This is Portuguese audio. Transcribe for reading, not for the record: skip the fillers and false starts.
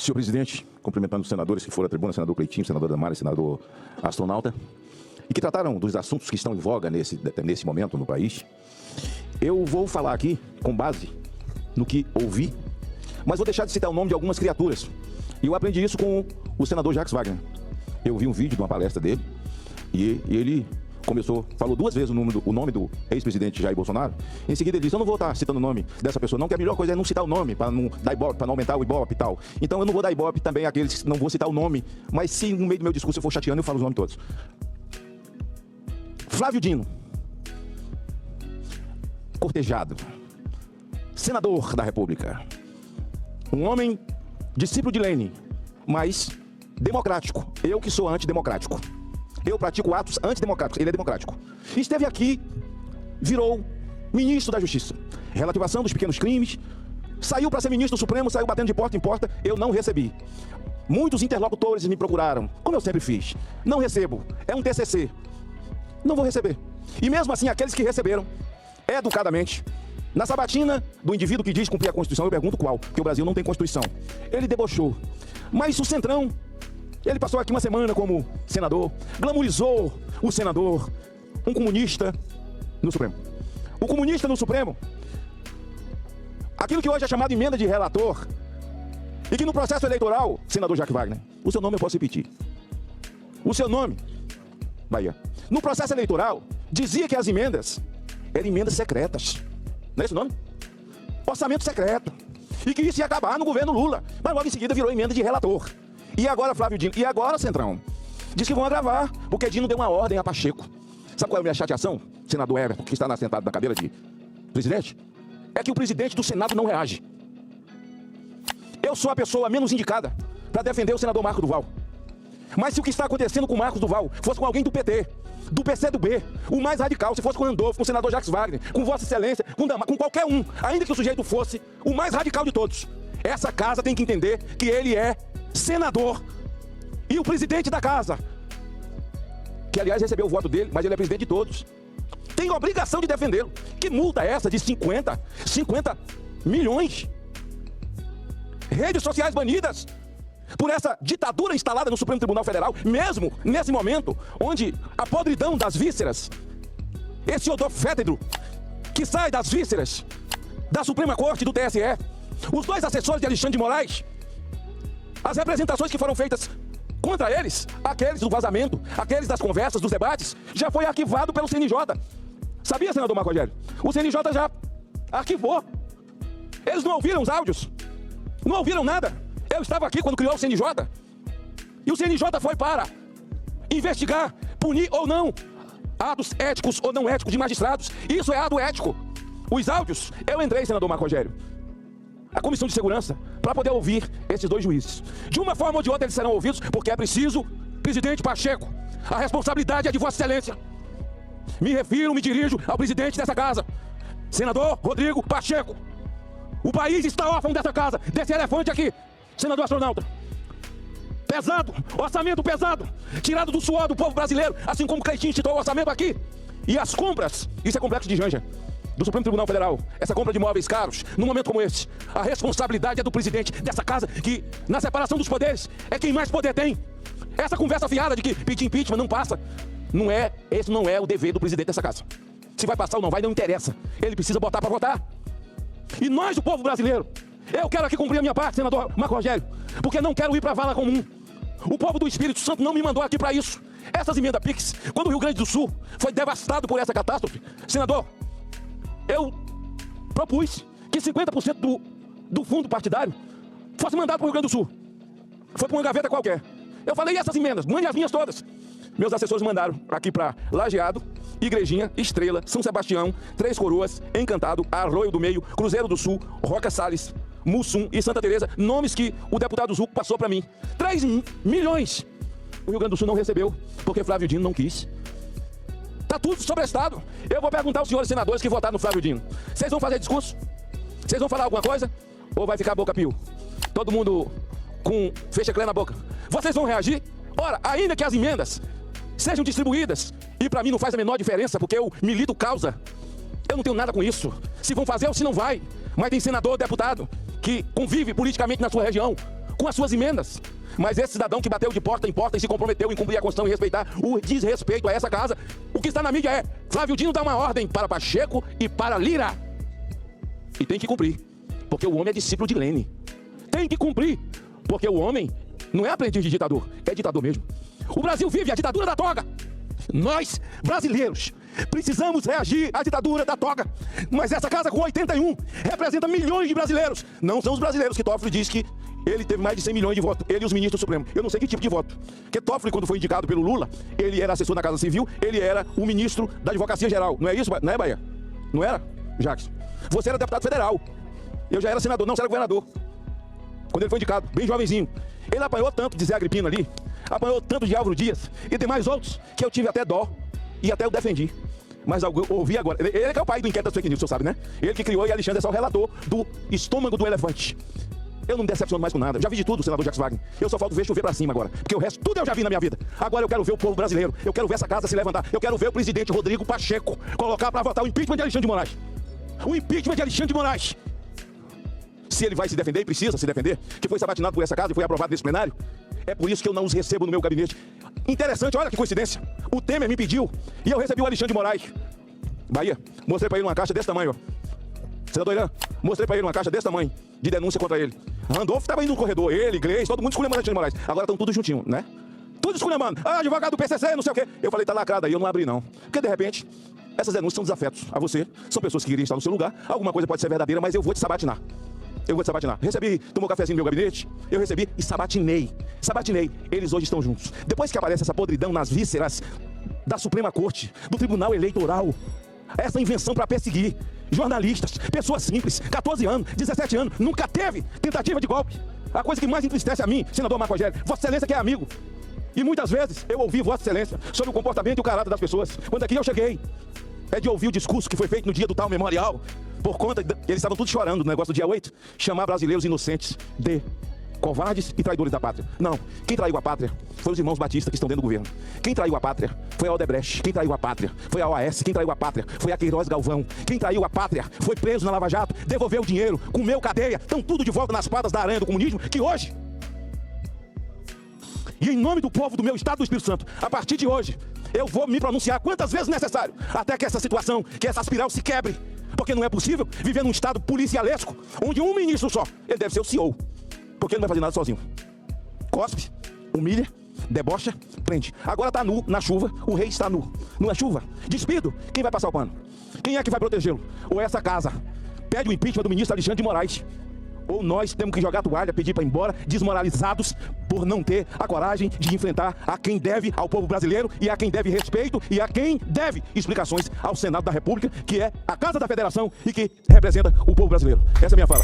Senhor presidente, cumprimentando os senadores que foram à tribuna, senador Cleitinho, senador Damares, senador Astronauta, e que trataram dos assuntos que estão em voga nesse momento no país. Eu vou falar aqui com base no que ouvi, mas vou deixar de citar o nome de algumas criaturas. E eu aprendi isso com o senador Jacques Wagner. Eu vi um vídeo de uma palestra dele e ele falou duas vezes o nome do ex-presidente Jair Bolsonaro. Em seguida ele disse: eu não vou estar citando o nome dessa pessoa não, que a melhor coisa é não citar o nome, para não dar ibope, para não aumentar o ibope e tal. Então eu não vou dar ibope também àqueles, não vou citar o nome, mas se no meio do meu discurso eu for chateando, eu falo os nomes todos. Flávio Dino, cortejado, senador da República, um homem discípulo de Lênin, mas democrático. Eu que sou antidemocrático. Eu pratico atos antidemocráticos, ele é democrático. Esteve aqui, virou ministro da Justiça. Relativação dos pequenos crimes, saiu para ser ministro do Supremo, saiu batendo de porta em porta, eu não recebi. Muitos interlocutores me procuraram, como eu sempre fiz. Não recebo, é um TCC. Não vou receber. E mesmo assim, aqueles que receberam, educadamente, na sabatina do indivíduo que diz cumprir a Constituição, eu pergunto qual, porque o Brasil não tem Constituição. Ele debochou. Mas o Centrão, ele passou aqui uma semana como senador, glamorizou o senador, um comunista no Supremo. O comunista no Supremo, aquilo que hoje é chamado de emenda de relator, e que no processo eleitoral, senador Jacques Wagner, o seu nome eu posso repetir. O seu nome, Bahia. No processo eleitoral, dizia que as emendas eram emendas secretas. Não é esse o nome? Orçamento secreto. E que isso ia acabar no governo Lula. Mas logo em seguida virou emenda de relator. E agora Flávio Dino, e agora Centrão, diz que vão agravar, porque Dino deu uma ordem a Pacheco. Sabe qual é a minha chateação, senador Everton, que está sentado na cadeira de presidente? É que o presidente do Senado não reage. Eu sou a pessoa menos indicada para defender o senador Marco Duval. Mas se o que está acontecendo com o Marcos Duval fosse com alguém do PT, do PCdoB, o mais radical, se fosse com o Randolfo, com o senador Jacques Wagner, com Vossa Excelência, com qualquer um, ainda que o sujeito fosse o mais radical de todos, essa casa tem que entender que ele é senador e o presidente da casa, que aliás recebeu o voto dele, mas ele é presidente de todos, tem a obrigação de defendê-lo. Que multa é essa de 50 milhões? Redes sociais banidas por essa ditadura instalada no Supremo Tribunal Federal, mesmo nesse momento onde a podridão das vísceras, esse odor fétido que sai das vísceras da Suprema Corte, do TSE, os dois assessores de Alexandre de Moraes, as representações que foram feitas contra eles, aqueles do vazamento, aqueles das conversas, dos debates, já foi arquivado pelo CNJ. Sabia, senador Marco Rogério? O CNJ já arquivou. Eles não ouviram os áudios, não ouviram nada. Eu estava aqui quando criou o CNJ. E o CNJ foi para investigar, punir ou não atos éticos ou não éticos de magistrados. Isso é ato ético. Os áudios, eu entrei, senador Marco Rogério, a Comissão de Segurança, para poder ouvir esses dois juízes. De uma forma ou de outra eles serão ouvidos, porque é preciso, presidente Pacheco, a responsabilidade é de Vossa Excelência. Me dirijo ao presidente dessa casa, senador Rodrigo Pacheco. O país está órfão dessa casa, desse elefante aqui, senador Astronauta. Pesado, orçamento pesado, tirado do suor do povo brasileiro, assim como o Cleitinho citou o orçamento aqui. E as compras, isso é complexo de Janja, do Supremo Tribunal Federal, essa compra de imóveis caros, num momento como esse, a responsabilidade é do presidente dessa casa, que na separação dos poderes é quem mais poder tem. Essa conversa fiada de que pedir impeachment não passa, esse não é o dever do presidente dessa casa. Se vai passar ou não vai, não interessa. Ele precisa botar para votar. E nós, o povo brasileiro, eu quero aqui cumprir a minha parte, senador Marco Rogério, porque não quero ir para a vala comum. O povo do Espírito Santo não me mandou aqui para isso. Essas emendas PIX, quando o Rio Grande do Sul foi devastado por essa catástrofe, senador, eu propus que 50% do fundo partidário fosse mandado para o Rio Grande do Sul. Foi para uma gaveta qualquer. Eu falei, e essas emendas? Mande as minhas todas. Meus assessores mandaram aqui para Lajeado, Igrejinha, Estrela, São Sebastião, Três Coroas, Encantado, Arroio do Meio, Cruzeiro do Sul, Roca Salles, Mussum e Santa Teresa, nomes que o deputado Zuco passou para mim. 3 milhões. O Rio Grande do Sul não recebeu, porque Flávio Dino não quis. Está tudo sobrestado. Eu vou perguntar aos senhores senadores que votaram no Flávio Dino. Vocês vão fazer discurso? Vocês vão falar alguma coisa? Ou vai ficar boca pio? Todo mundo com fecha-clé na boca. Vocês vão reagir? Ora, ainda que as emendas sejam distribuídas, e para mim não faz a menor diferença, porque eu milito causa. Eu não tenho nada com isso. Se vão fazer ou se não vai. Mas tem senador, deputado, que convive politicamente na sua região, com as suas emendas. Mas esse cidadão que bateu de porta em porta e se comprometeu em cumprir a Constituição e respeitar o desrespeito a essa casa, o que está na mídia é: Flávio Dino dá uma ordem para Pacheco e para Lira. E tem que cumprir, porque o homem é discípulo de Lênin. Tem que cumprir, porque o homem não é aprendiz de ditador, é ditador mesmo. O Brasil vive a ditadura da toga. Nós, brasileiros, precisamos reagir à ditadura da toga. Mas essa casa com 81 representa milhões de brasileiros. Não são os brasileiros que Toffoli diz que ele teve mais de 100 milhões de votos, ele e os ministros supremos. Eu não sei que tipo de voto. Porque Toffoli, quando foi indicado pelo Lula, ele era assessor da Casa Civil, ele era o ministro da Advocacia Geral. Não é isso, não é, Bahia? Não era, Jacques? Você era deputado federal. Eu já era senador, não, você era governador. Quando ele foi indicado, bem jovenzinho. Ele apanhou tanto de Zé Agripino ali, apanhou tanto de Álvaro Dias e tem mais outros que eu tive até dó e até eu defendi. Mas eu ouvi agora. Ele que é o pai do inquérito das fake news, você sabe, né? Ele que criou, e Alexandre é só o relator do estômago do elefante. Eu não me decepciono mais com nada. Eu já vi de tudo, senador Jacques Wagner. Eu só falta ver chover pra cima agora. Porque o resto, tudo eu já vi na minha vida. Agora eu quero ver o povo brasileiro. Eu quero ver essa casa se levantar. Eu quero ver o presidente Rodrigo Pacheco colocar pra votar o impeachment de Alexandre de Moraes. O impeachment de Alexandre de Moraes. Se ele vai se defender, e precisa se defender, que foi sabatinado por essa casa e foi aprovado nesse plenário, é por isso que eu não os recebo no meu gabinete. Interessante, olha que coincidência. O Temer me pediu e eu recebi o Alexandre de Moraes. Bahia, mostrei pra ele uma caixa desse tamanho, ó. Senador Irã, mostrei pra ele uma caixa desse tamanho de denúncia contra ele. Randolfo estava indo no corredor, ele, Gleice, todo mundo esculhambando Alexandre de Moraes. Agora estão tudo juntinho, né? Tudo esculhambando. Ah, advogado do PCC, não sei o quê. Eu falei, tá lacrado aí, eu não abri não. Porque de repente, essas denúncias são desafetos a você. São pessoas que queriam estar no seu lugar. Alguma coisa pode ser verdadeira, mas eu vou te sabatinar. Eu vou te sabatinar. Recebi, tomou um cafezinho no meu gabinete, eu recebi e sabatinei. Sabatinei. Eles hoje estão juntos. Depois que aparece essa podridão nas vísceras da Suprema Corte, do Tribunal Eleitoral, essa invenção para perseguir jornalistas, pessoas simples, 14 anos, 17 anos, nunca teve tentativa de golpe. A coisa que mais entristece a mim, senador Marco Rogério, Vossa Excelência que é amigo. E muitas vezes eu ouvi Vossa Excelência sobre o comportamento e o caráter das pessoas. Quando aqui eu cheguei, é de ouvir o discurso que foi feito no dia do tal memorial, por conta que eles estavam todos chorando no negócio do dia 8, chamar brasileiros inocentes de covardes e traidores da pátria. Não, quem traiu a pátria foi os irmãos Batista que estão dentro do governo. Quem traiu a pátria foi a Odebrecht. Quem traiu a pátria foi a OAS. Quem traiu a pátria foi a Queiroz Galvão. Quem traiu a pátria foi preso na Lava Jato, devolveu o dinheiro, comeu cadeia, estão tudo de volta nas patas da aranha do comunismo, que hoje, e em nome do povo do meu estado do Espírito Santo, a partir de hoje, eu vou me pronunciar quantas vezes necessário, até que essa situação, que essa espiral se quebre. Porque não é possível viver num estado policialesco, onde um ministro só, ele deve ser o CEO, porque ele não vai fazer nada sozinho. Cospe, humilha, debocha, prende. Agora está nu, na chuva, o rei está nu. Na chuva, despido, quem vai passar o pano? Quem é que vai protegê-lo? Ou essa casa pede o impeachment do ministro Alexandre de Moraes, ou nós temos que jogar a toalha, pedir para ir embora, desmoralizados por não ter a coragem de enfrentar a quem deve ao povo brasileiro e a quem deve respeito e a quem deve explicações ao Senado da República, que é a Casa da Federação e que representa o povo brasileiro. Essa é a minha fala.